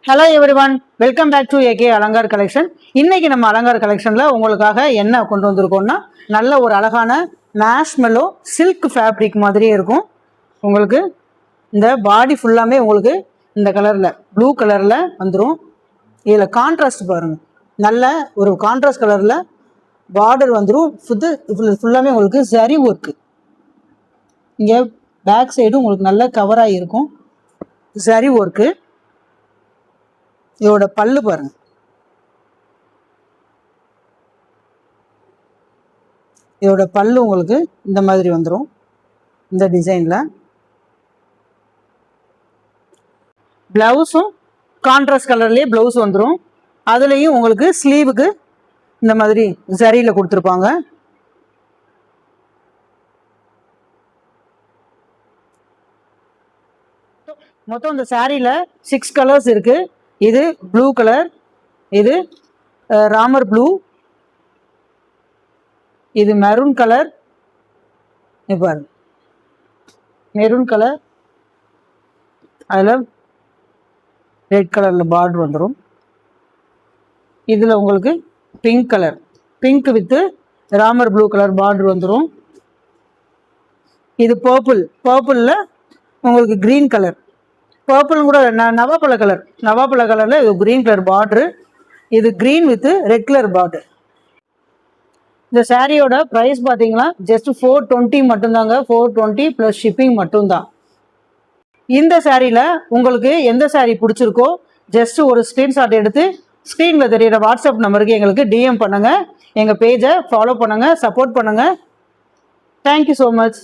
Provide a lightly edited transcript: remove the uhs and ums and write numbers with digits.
Hello everyone, welcome back to AK Alankar collection. இன்னைக்கு நம்ம அலங்கார் கலெக்ஷனில் உங்களுக்காக என்ன கொண்டு வந்திருக்கோம்னா, நல்ல ஒரு அழகான மேஷ்மெல்லோ சில்க் ஃபேப்ரிக் மாதிரியே இருக்கும். உங்களுக்கு இந்த பாடி ஃபுல்லாமே உங்களுக்கு இந்த கலரில் ப்ளூ கலரில் வந்துடும். இதில் கான்ட்ராஸ்ட் பாருங்கள், நல்ல ஒரு கான்ட்ராஸ்ட் கலரில் பார்டர் வந்துடும். ஃபுல்லாமே உங்களுக்கு சரி ஒர்க்கு. இங்கே பேக் சைடும் உங்களுக்கு நல்ல கவராக இருக்கும், சரி ஒர்க்கு. இதோட பல்லு பாருங்க, இதோட பல்லு உங்களுக்கு இந்த மாதிரி வந்துடும். இந்த டிசைன்ல பிளவுஸும் கான்ட்ராஸ்ட் கலர்லயே பிளவுஸ் வந்துடும். அதுலேயும் உங்களுக்கு ஸ்லீவுக்கு இந்த மாதிரி ஜரியில கொடுத்துருப்பாங்க. மொத்தம் இந்த சாரியில 6 கலர்ஸ் இருக்கு. இது ப்ளூ கலர், இது ராமர் ப்ளூ, இது மெரூன் கலர், பாருங்க மெரூன் கலர், அதில் ரெட் கலரில் பார்டர் வந்துடும். இதில் உங்களுக்கு pink colour, pink with Ramar blue colour border வந்துடும். இது பர்பிள், பர்பிளில் உங்களுக்கு க்ரீன் கலர், பர்பிள் கூட நவாப்பழ கலர், நவாப்பழ கலரில் இது க்ரீன் கலர் பார்டரு. இது green with red colour border. இந்த சாரியோட ப்ரைஸ் பார்த்தீங்கன்னா ஜஸ்ட் 420 மட்டும்தாங்க. 420 ப்ளஸ் ஷிப்பிங் மட்டும்தான். இந்த சாரியில் உங்களுக்கு எந்த சாரி பிடிச்சிருக்கோ ஜஸ்ட் ஒரு ஸ்க்ரீன்ஷாட் எடுத்து ஸ்க்ரீனில் தெரியிற வாட்ஸ்அப் நம்பருக்கு எங்களுக்கு டிஎம் பண்ணுங்கள். எங்கள் பேஜை ஃபாலோ பண்ணுங்கள், சப்போர்ட் பண்ணுங்கள். Thank you so much.